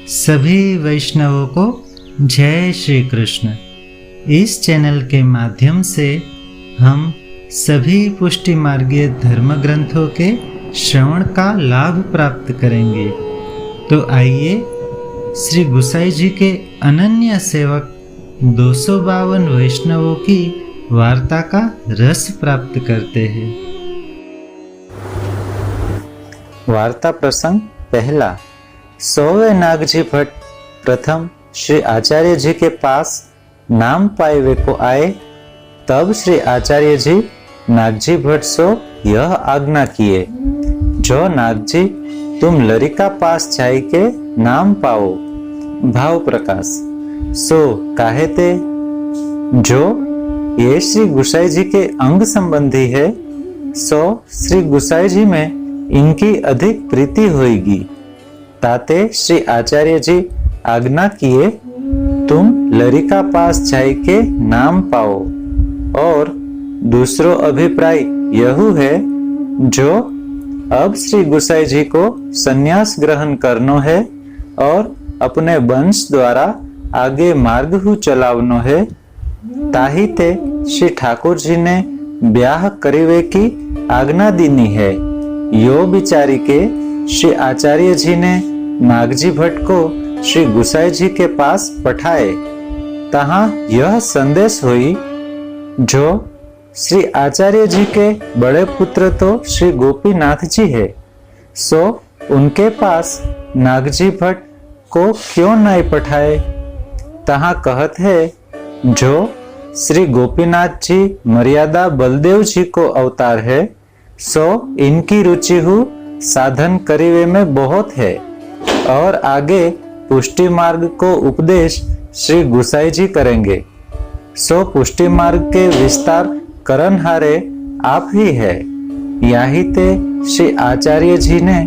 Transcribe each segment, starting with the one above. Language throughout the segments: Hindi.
सभी वैष्णवों को जय श्री कृष्ण। इस चैनल के माध्यम से हम सभी पुष्टि मार्गीय धर्म ग्रंथों के श्रवण का लाभ प्राप्त करेंगे। तो आइए श्री गुसाई जी के अनन्य सेवक 252 वैष्णवों की वार्ता का रस प्राप्त करते हैं। वार्ता प्रसंग पहला। 100वें नागजी भट्ट प्रथम श्री आचार्य जी के पास नाम पाइवे को आए, तब श्री आचार्य जी नागजी भट्ट सो यह आज्ञा किए, जो नागजी तुम लरिका पास जाई के नाम पाओ। भाव प्रकाश। सो काहे ते, जो ये श्री गुसाई जी के अंग संबंधी है, सो श्री गुसाई जी में इनकी अधिक प्रीति होगी। ताते श्री आचार्य जी आज्ञा किए, तुम लरिका पास जाई के नाम पाओ। और दूसरो अभिप्राय यह है, जो अब श्री गुसाई जी को संन्यास ग्रहण करनो है और अपने वंश द्वारा आगे मार्ग हु चलावनो है, ताही ते श्री ठाकुर जी ने ब्याह करीवे की आज्ञा दीनी है। यो विचारी के श्री आचार्य जी ने नागजी भट्ट को श्री गुसाई जी के पास पठाए। तहाँ यह संदेश हुई, जो श्री आचार्य जी के बड़े पुत्र तो श्री गोपीनाथ जी है, सो उनके पास नागजी भट्ट को क्यों नहीं पठाए। तहाँ कहत है, जो श्री गोपीनाथ जी मर्यादा बलदेव जी को अवतार है, सो इनकी रुचि हु साधन करीवे में बहुत है, और आगे पुष्टि मार्ग को उपदेश श्री गुसाई जी करेंगे। सो पुष्टि मार्ग के विस्तार करन हारे आप ही है। यही ते श्री आचार्य जी ने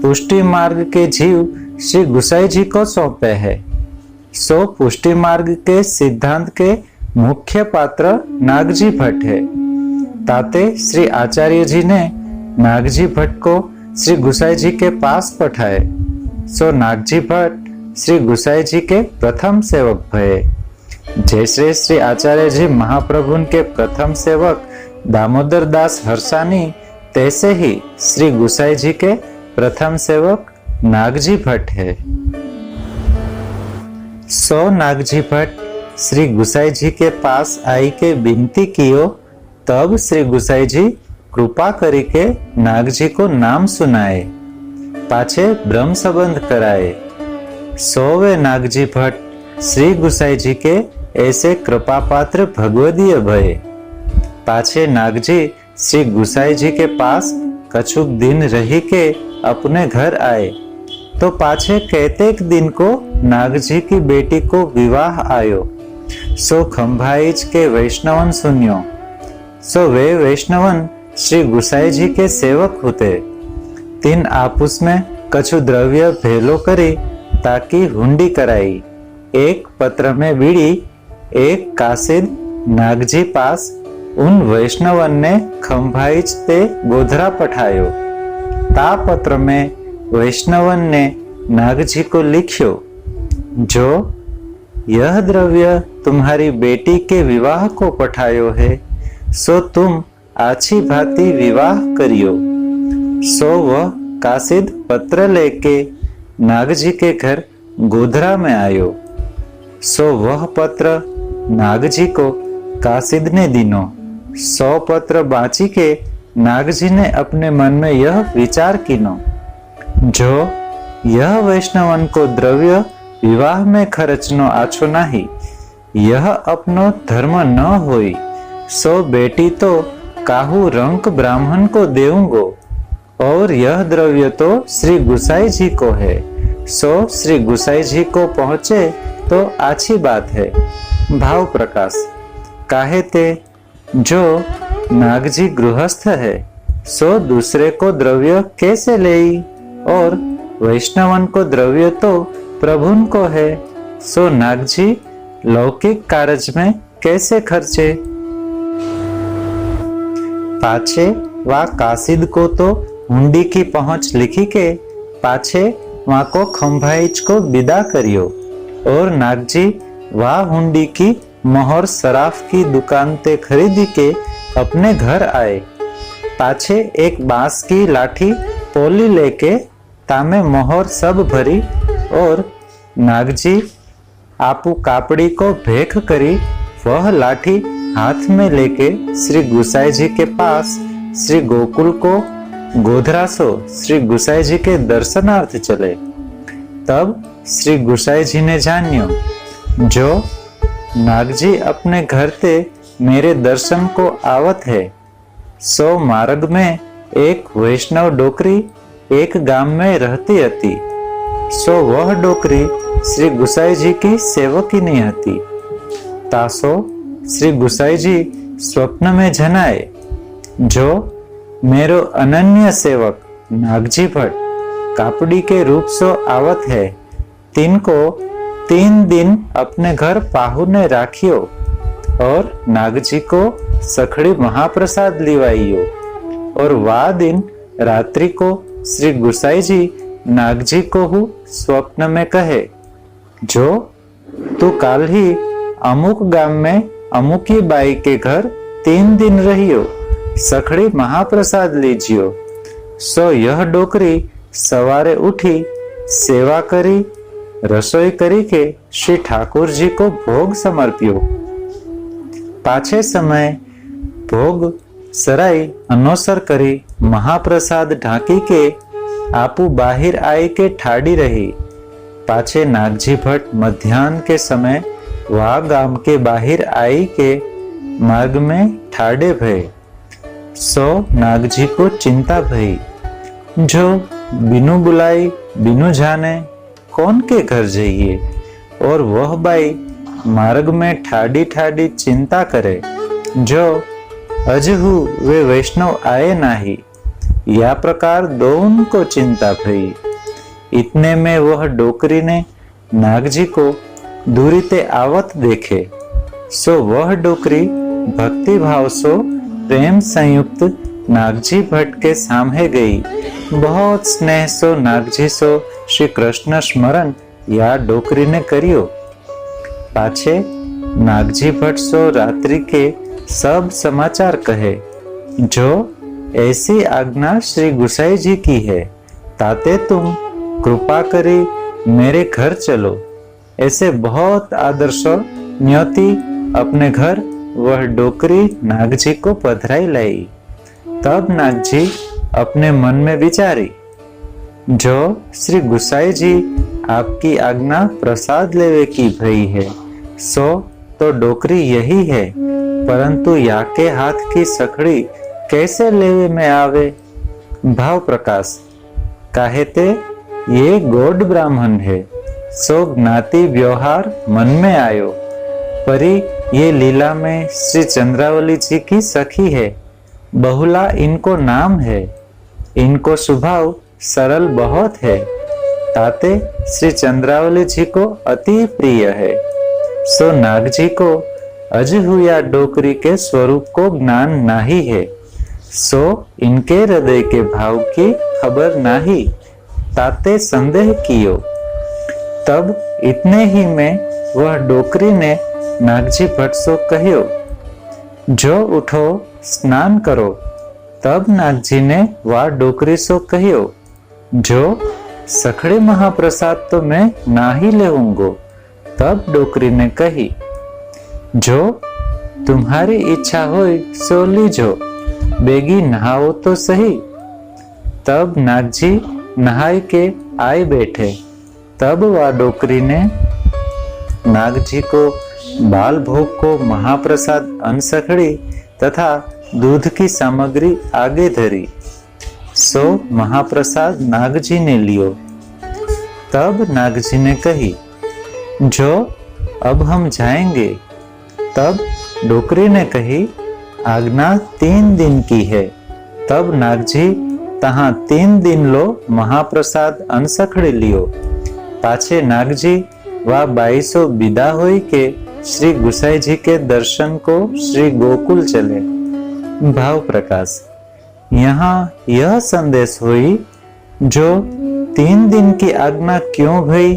पुष्टि मार्ग के जीव श्री गुसाई जी को सौंपे है। सो पुष्टि मार्ग के सिद्धांत के मुख्य पात्र नागजी भट्ट है। ताते श्री आचार्य जी ने नागजी भट्ट को श्री गुसाई जी के पास पठाए। सो नागजी भट्ट श्री गुसाई जी के प्रथम सेवक भये। जैसे श्री आचार्य जी महाप्रभु के प्रथम सेवक दामोदर दास हर्षानी, तैसे ही श्री गुसाई जी के प्रथम सेवक नागजी भट्ट है। सो नागजी भट्ट श्री गुसाई जी के पास आई के विनती कियो, तब श्री गुसाई जी कृपा करी के नागजी को नाम सुनाए, पाछे ब्रह्म संबंध कराए। 100वें नागजी भट्ट श्री गुसाई जी के ऐसे कृपा पात्र भगवदीय भये। पाछे नागजी श्री गुसाई जी के पास कछुक दिन रही के अपने घर आए, तो पाछे कहतेक दिन को नागजी की बेटी को विवाह आयो। सो खंभाइच के वैष्णवन सुनियो। सो वे वैष्णवन श्री गुसाई जी के सेवक होते। तीन आपस में कछु द्रव्य भेलो करी, ताकि हुंडी कराई। एक पत्र में बीड़ी, एक कासिद नागजी पास। उन वैष्णवन ने खंभाइच ते गोधरा पठायो। ता पत्र में वैष्णवन ने नागजी को लिखियो, जो यह द्रव्य तुम्हारी बेटी के विवाह को पठायो है, सो तुम अच्छी भांति विवाह करियो। सो वह कासिद पत्र लेके नागजी के घर गोधरा में आयो। सो वह पत्र नागजी को कासिद ने दीनो। 100 पत्र बाँची के नागजी ने अपने मन में यह विचार कीनो, जो यह वैष्णवन को द्रव्य विवाह में खर्चनो आछो नहीं, यह अपनो धर्म न होई। सो बेटी तो काहू रंक ब्राह्मण को देऊंगो, और यह द्रव्य तो श्री गुसाई जी को है। सो श्री गुसाई जी को पहुंचे तो अच्छी बात है। भाव प्रकाश। काहे ते, जो नागजी गृहस्थ है, सो दूसरे को द्रव्य कैसे लेई, और वैष्णवन को द्रव्य तो प्रभुन को है, सो नागजी लौकिक कार्य में कैसे खर्चे। पाछे वा कासिद को तो हुंडी की पहुंच लिखी के पाछे वहां को खंभाइच को विदा करियो और नागजी वह हुंडी की मोहर सराफ की दुकान ते खरीदी के अपने घर आए। पाछे एक बांस की लाठी पोली लेके तामे मोहर सब भरी और नागजी आपू कापड़ी को भेख करी वह लाठी हाथ में लेके श्री गुसाई जी के पास श्री गोकुल को गोधरासो श्री गुसाई जी के दर्शनार्थ चले। तब श्री गुसाई जी ने जानियो जो नागजी अपने घर ते मेरे दर्शन को आवत है। सो मार्ग में एक वैष्णव डोकरी एक गांव में रहती हती। सो वह डोकरी श्री गुसाई जी की सेवकिनी हती। तासो श्री गुसाई जी स्वप्न में जनाए जो मेरो अनन्य सेवक नागजी भट्ट कापड़ी के रूप सो आवत है, तिनको 3 दिन अपने घर पाहुने राखियो और नागजी को सखड़ी महाप्रसाद लिवाइयो। और वह दिन रात्रि को श्री गुसाई जी नागजी को हु स्वप्न में कहे जो तू काल ही अमुक गांव में अमुकी बाई के घर 3 दिन रहियो, सखड़ी महाप्रसाद लीजियो। सो यह डोकरी सवारे उठी सेवा करी रसोई करी के श्री ठाकुर जी को भोग समर्पियो। पाछे समय भोग सराई अनोसर करी महाप्रसाद ढांकी के आपू बाहिर आई के ठाड़ी रही। पाछे नागजी भट्ट मध्याह्न के समय वह गांव के बाहिर आई के मार्ग में ठाड़े भये। सो नागजी को चिंता भई जो बिनु बुलाई बिनु जाने कौन के घर जाइए। और वह बाई मार्ग में ठाडी ठाडी चिंता करे जो अजहू वे वैष्णव आए नाही। या प्रकार दोनों को चिंता भई। इतने में वह डोकरी ने नागजी को दूरी ते आवत देखे। सो वह डोकरी भक्ति भाव सो प्रेम संयुक्त नागजी भट्ट के सामने गई। बहुत स्नेह सो नागजी सो श्री कृष्ण स्मरण या डोकरी ने करियो। पाछे नागजी भट्ट सो रात्रि के सब समाचार कहे जो ऐसी आज्ञा श्री गुसाई जी की है, ताते तुम कृपा करी मेरे घर चलो। ऐसे बहुत आदर्शो न्योती अपने घर वह डोकरी नागजी को पधराई लाई। तब नागजी अपने मन में विचारी जो श्री गुसाई जी आपकी आज्ञा प्रसाद लेवे की भई है, सो तो डोकरी यही है, परंतु याके हाथ की सखड़ी कैसे लेवे में आवे। भाव प्रकाश काहेते ये गौड़ ब्राह्मण है, सो ज्ञाति व्यवहार मन में आयो। परी ये लीला में श्री चंद्रावली जी की सखी है, बहुला इनको नाम है। इनको स्वभाव सरल बहुत है, ताते श्री चंद्रावली जी को अति प्रिय है। सो नागजी को अजहुया डोकरी के स्वरूप को ज्ञान नहीं है, सो इनके हृदय के भाव की खबर नहीं, ताते संदेह कियो। तब इतने ही में वह डोकरी ने नागजी भट्ट सो कहियो जो उठो स्नान करो। तब नागजी ने वह डोकरी सो कहियो जो सखड़े महाप्रसाद तो मैं ना ही लेऊंगो। तब डोकरी ने कही जो तुम्हारी इच्छा होई सो लीजो, बेगी नहाओ तो सही। तब नागजी नहाई के आए बैठे। तब वह डोकरी ने नागजी को बाल भोग को महाप्रसाद अनसखड़ी तथा दूध की सामग्री आगे धरी। सो महाप्रसाद नागजी ने लियो। तब नागजी ने कही जो अब हम जाएंगे। तब डोकरी ने कही आज्ञा 3 दिन की है। तब नागजी तहां 3 दिन लो महाप्रसाद अनसखड़ी लियो। पाछे नागजी वा 2200 विदा होई के श्री गुसाई जी के दर्शन को श्री गोकुल चले। भाव प्रकाश यहाँ यह संदेश हुई जो 3 दिन की आज्ञा क्यों भई?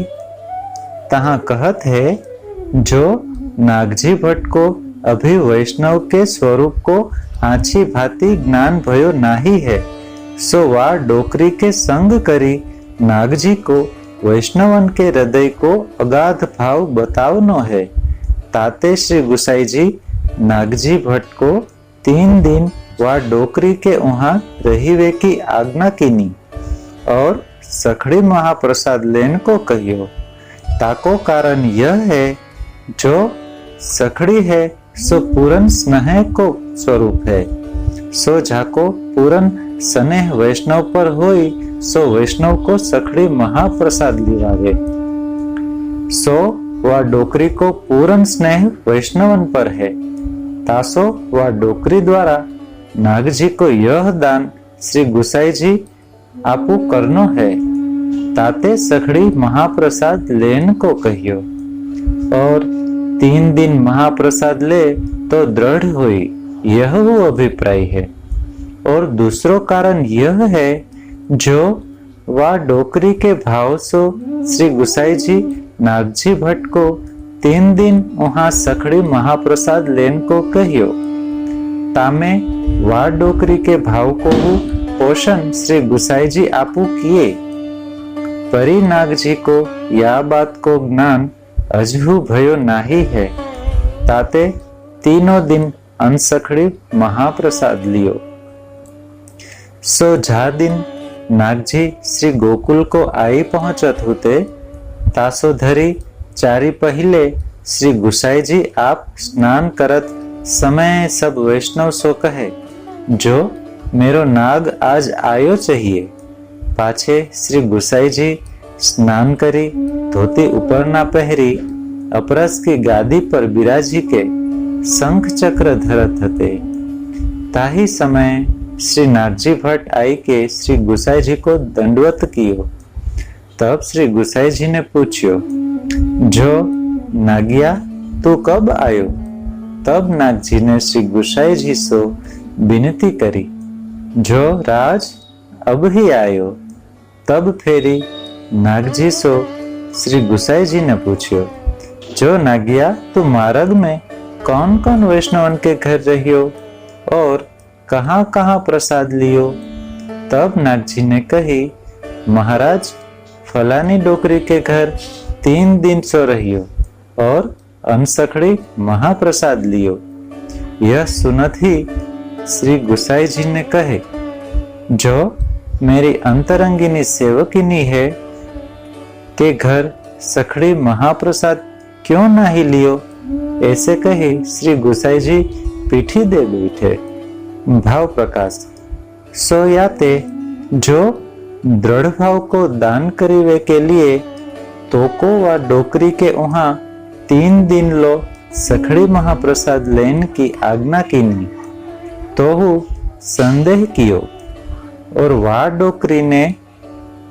तहाँ कहत है, जो नागजी भट्ट को अभी वैष्णव के स्वरूप को आछी भांति ज्ञान भयो नाही है, सो वा डोकरी के संग करी नागजी को वैष्णवन के हृदय को अगाध भाव बतावनो है। ताते श्री गुसाई जी नागजी भट्ट को 3 दिन वा डोकरी के वहां रहीवे की आज्ञा कीनी और सखड़ी महाप्रसाद लेन को कहियो। ताको कारण यह है, जो सखड़ी है सो पूरन स्नेह को स्वरूप है, सो जाको पूरन स्नेह वैष्णव पर होई, सो वैष्णव को सखड़ी महाप्रसाद लिवावे। सो वह डोकरी को पूरन स्नेह वैष्णवन पर है, तासो वह डोकरी द्वारा नागजी को यह दान श्री गुसाई जी आपू करनो है। ताते सखड़ी महाप्रसाद लेन को कहियो और 3 दिन महाप्रसाद ले तो दृढ़ हुई, यह वो अभिप्राय है। और दूसरो कारण यह है, जो वा डोकरी के भाव सो श्री गुसाई जी नागजी भट्ट को 3 दिन वहां सखड़ी महाप्रसाद लेन को कहियो। तामे वा डोकरी के भाव को पोषण श्री गुसाई जी आपू किए। परी नागजी को या बात को ज्ञान अजहू भयो नाही है। ताते 3 दिन अनसखड़ी महाप्रसाद लियो। सो जा दिन नागजी श्री गोकुल को आई पहुंचत होते, तासो धरी चारी पहिले श्री गुसाई जी आप स्नान करत समय सब वैष्णव सो कहे, जो मेरो नाग आज आयो चाहिए। पाछे श्री गुसाई जी स्नान करी धोती ऊपर ना पहरी अपरस की गादी पर बिराजी के शंख चक्र धरत हते। ताही समय श्री नागजी भट्ट आई के श्री गुसाई जी को दंडवत कियो। तब श्री गुसाई जी ने पूछियो, जो नागिया तू कब आयो? तब नागजी ने श्री गुसाई जी सो विनती करी, जो राज अब ही आयो। तब फेरी नागजी सो श्री गुसाई जी ने पूछियो, जो नागिया तू मार्ग में कौन कौन वैष्णवन के घर रहियो और कहाँ कहाँ प्रसाद लियो? तब नागजी ने कही, महाराज फलानी डोकरी के घर 3 दिन सो रहियो और अनसखड़ी महाप्रसाद लियो। यह सुनत ही श्री गुसाई जी ने कहे, जो मेरी अंतरंगिनी सेवकिनी है के घर सखड़ी महाप्रसाद क्यों नहीं लियो? ऐसे कहे श्री गुसाई जी पीठी दे बैठे। भाव प्रकाश। सो याते जो दृढ़ भाव को दान करीवे के लिए तोको व डोकरी के वहां 3 दिन लो सखड़ी महाप्रसाद लेन की आज्ञा कीनी, तो संदेह कियो और वा डोकरी ने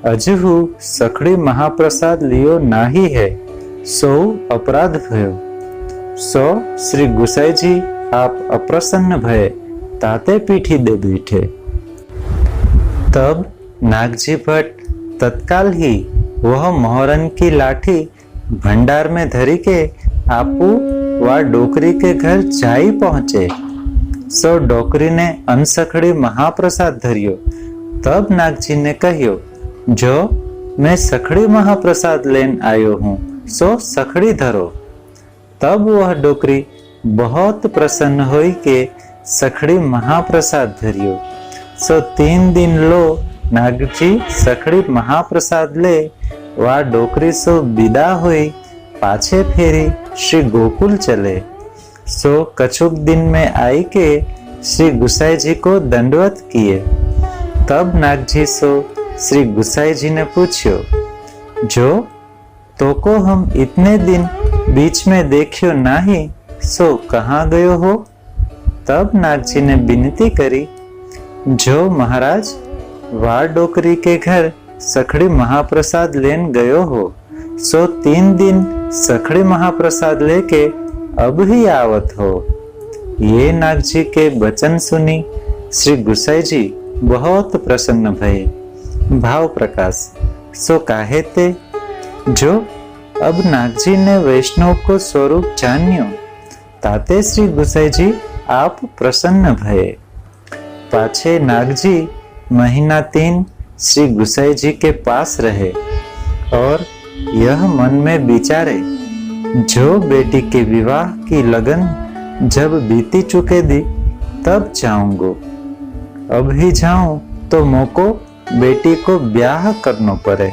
अजहू सखड़ी महाप्रसाद लियो नाही है, सो अपराध भयो। सो श्री गुसाई जी आप अप्रसन्न भये, ताते पीठी दे बैठे। तब नागजी भट्ट तत्काल ही वह मोहरन की लाठी भंडार में धरी के आपू वा डोकरी के घर जाई पहुंचे। सो डोकरी ने अनसखड़ी महाप्रसाद धरियो। तब नागजी ने कहियो, जो मैं सखड़ी महाप्रसाद लेन आयो हूँ, सो सखड़ी धरो। तब वह डोकरी बहुत प्रसन्न होई के सखड़ी महाप्रसाद धरियो। सो 3 दिन लो नागजी सखड़ी महाप्रसाद ले वा डोकरी सो विदा हुई पाछे फेरी श्री गोकुल चले। सो कछुक दिन में आई के श्री गुसाई जी को दंडवत किए। तब नागजी सो श्री गुसाई जी ने पूछियो, जो तो को हम इतने दिन बीच में देखियो नाही, सो कहाँ गयो हो? तब नागजी ने विनती करी, जो महाराज वा डोकरी के घर सखड़ी महाप्रसाद लेन गयो हो, सो 3 दिन सखड़ी महाप्रसाद लेके अब ही आवत हो। ये नागजी के वचन सुनी श्री गुसाई जी बहुत प्रसन्न भये। भाव प्रकाश। सो काहे ते जो अब नागजी ने वैष्णव को स्वरूप जान्यो ताते श्री गुसाई जी आप प्रसन्न भये। पाछे नागजी महीना 3 श्री गुसाई जी के पास रहे और यह मन में विचारे, जो बेटी के विवाह की लगन जब बीती चुके दी तब जाऊंगो, अब ही जाऊं तो मोको बेटी को ब्याह करनो पड़े,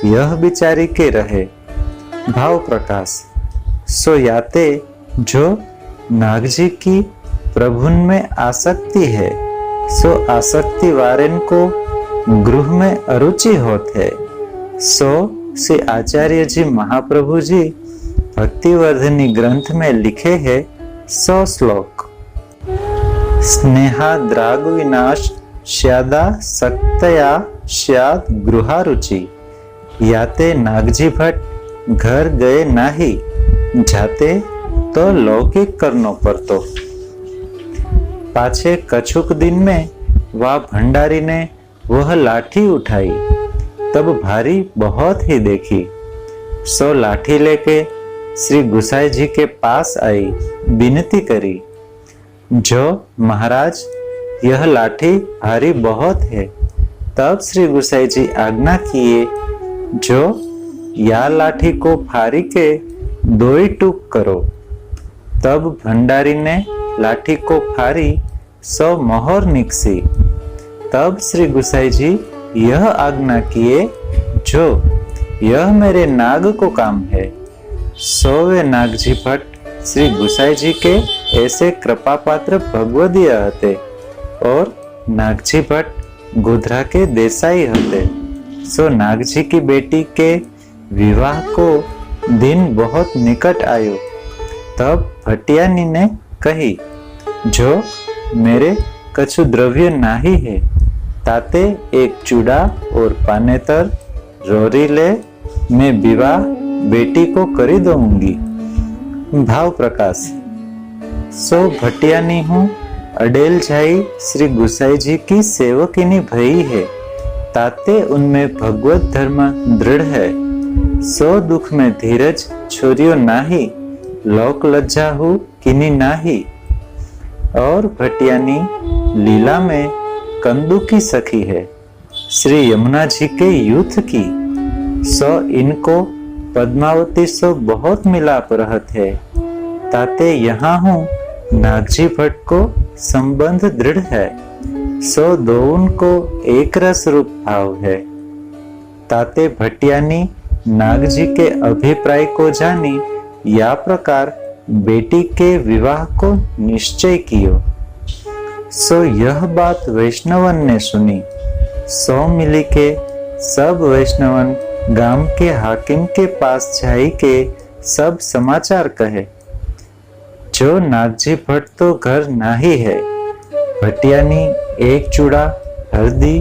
यह बिचारी के रहे। भाव प्रकाश सो याते जो नागजी की प्रभुन में आसक्ति है, सो आसक्ति वारेन को गृह में अरुचि होत है। सो श्री आचार्य जी महाप्रभु जी भक्तिवर्धनी ग्रंथ में लिखे हैं 100 श्लोक। स्नेहा द्राग विनाश श्यादा सक्तया श्याद गृहारुचि, याते नागजी भट्ट घर गए नाही, जाते तो लौकिक करनो पड़तो। पाछे कछुक दिन में वह भंडारी ने वह लाठी उठाई, तब भारी बहुत ही देखी। सो लाठी लेके श्री गुसाई जी के पास आई, विनती करी, जो महाराज यह लाठी भारी बहुत है। तब श्री गुसाई जी आज्ञा किए, जो या लाठी को फारी के 2 टूक करो। तब भंडारी ने लाठी को फारी 100 मोहर निकसी। तब श्री गुसाई जी यह आज्ञा किए, जो यह मेरे नाग को काम है। 100वें नागजी भट्ट श्री गुसाई जी के ऐसे कृपा पात्र भगवदीय हते और नागजी भट्ट गोधरा के देसाई हते। सो नागजी की बेटी के विवाह को दिन बहुत निकट आयो। तब भटियानी ने कही, जो मेरे कछु द्रव्य नाही है, ताते एक चूड़ा और पानेतर रोरी ले, मैं विवाह बेटी को करी दूंगी। भाव प्रकाश सो भटियानी हूँ अडेल जाई श्री गुसाई जी की सेवकिनी भई है, ताते उनमें भगवत धर्म दृढ़ है। सो दुख में धीरज छोरियो नाही, लोक लज्जा हूँ किनी नाही। और भटियानी लीला में कंदू की सखी है, श्री यमुना जी के यूथ की। सो इनको पद्मावती सो बहुत मिलाप रहत है, ताते यहाँ हूँ नागजी भट्ट को संबंध दृढ़ है। सो दोउन को एक रस रूप भाव है, ताते भटियानी नागजी के अभिप्राय को जानी या प्रकार बेटी के विवाह को निश्चय कियो। सो यह बात वैष्णवन ने सुनी। सो मिली के सब वैष्णवन गांव के हाकिम के पास जाई के सब समाचार कहे, जो नागजी भट्ट तो घर नाही है। भटियानी एक चूड़ा, हल्दी,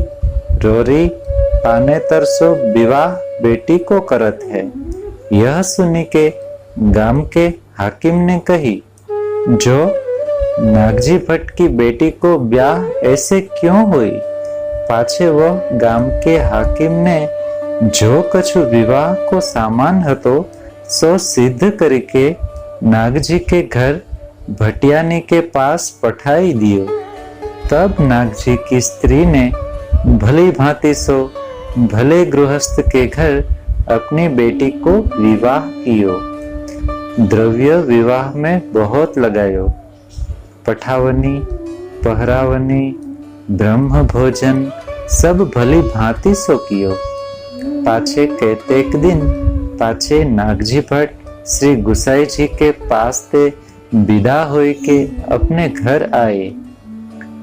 रोरी, पाने तरसो विवाह बेटी को करत है। यह सुनी के गांव के हाकिम ने कही, जो नागजी भट्ट की बेटी को ब्याह ऐसे क्यों हुई। पाछे वह गांव के हाकिम ने जो कछु विवाह को सामान हतो सो सिद्ध करके नागजी के घर भटियानी के पास पठाई दियो। तब नागजी की स्त्री ने भली भांति सो भले गृहस्थ के घर अपनी बेटी को विवाह कियो। द्रव्य विवाह में बहुत लगायो, पठावनी, पहरावनी, ब्रह्म भोजन सब भली भांति सो कियो। पाछे कहतेक दिन पाछे नागजी भट्ट श्री गुसाई जी के पास ते विदा होई के अपने घर आए।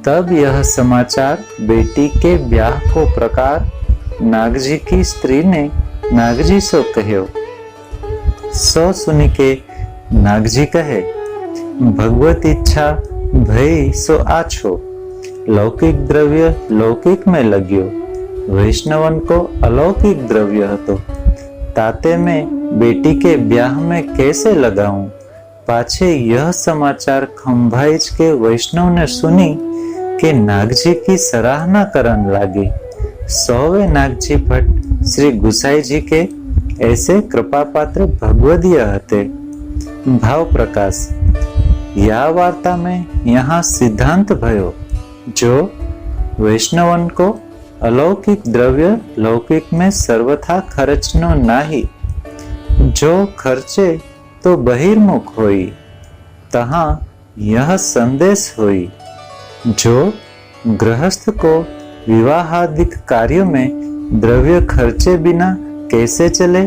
तब यह समाचार बेटी के ब्याह को प्रकार नागजी की स्त्री ने नागजी सो कहो। सो सुनी के नागजी कहे, भगवत इच्छा भई सो आछो। लौकिक द्रव्य लौकिक में लग्यो, वैष्णवन को अलौकिक द्रव्य हतो। ताते में बेटी के ब्याह में कैसे लगाऊं। पाछे यह समाचार खंभाइज के वैष्णव ने सुनी के नागजी की सराहना करन लागे। सौवे नागजी भट्ट श्री गुसाई जी के ऐसे कृपापात्र भगवदीय हते। भाव प्रकाश। या वार्ता में यहाँ सिद्धांत भयो जो वैष्णवन को अलौकिक द्रव्य लौकिक में सर्वथा खर्चनो नाही, जो खर्चे तो बहिर्मुख होई, तहाँ यह संदेश होई। जो गृहस्थ को विवाहादिक कार्यों में द्रव्य खर्चे बिना कैसे चले,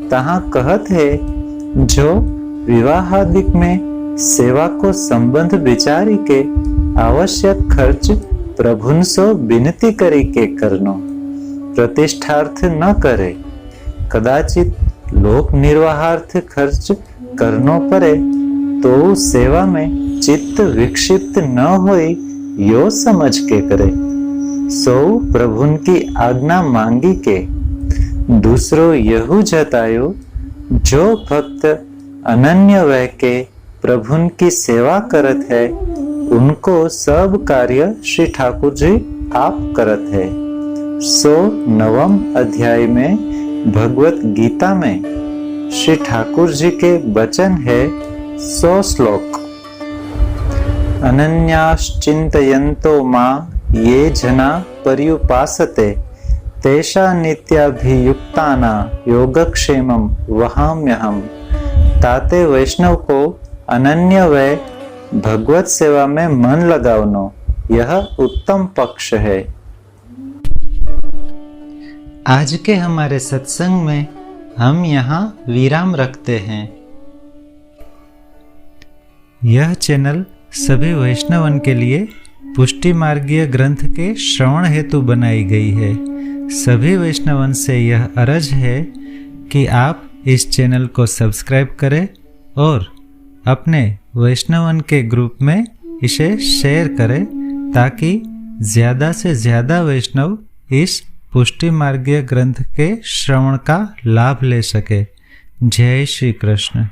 तहाँ कहत है जो विवाहादिक में सेवा को संबंध विचारी के आवश्यक खर्च प्रभुन सो विनती करी के करनो, प्रतिष्ठार्थ न करे। कदाचित लोक निर्वाहार्थ खर्च करनो पड़े तो सेवा में चित्त विक्षिप्त न होई, यो समझ के करे। सो प्रभुन की आज्ञा मांगी के। दूसरो यहू जतायो जो भक्त अनन्य वह के प्रभुन की सेवा करत है, उनको सब कार्य श्री ठाकुर जी आप करत है। सो 9वें अध्याय में भगवत गीता में श्री ठाकुर जी के वचन है 100 श्लोक। अनन्याश्चिन्तयन्तो मां ये जना पर्युपासते, तेषा नित्याभियुक्ताना योगक्षेमं वहाम्यहम्। ताते वैष्णव को अनन्य व भगवत सेवा में मन लगावनो यह उत्तम पक्ष है। आज के हमारे सत्संग में हम यहाँ विराम रखते हैं। यह चैनल सभी वैष्णवन के लिए पुष्टि मार्गीय ग्रंथ के श्रवण हेतु बनाई गई है। सभी वैष्णवन से यह अर्ज है कि आप इस चैनल को सब्सक्राइब करें और अपने वैष्णवन के ग्रुप में इसे शेयर करें, ताकि ज़्यादा से ज़्यादा वैष्णव इस पुष्टि मार्गीय ग्रंथ के श्रवण का लाभ ले सके। जय श्री कृष्ण।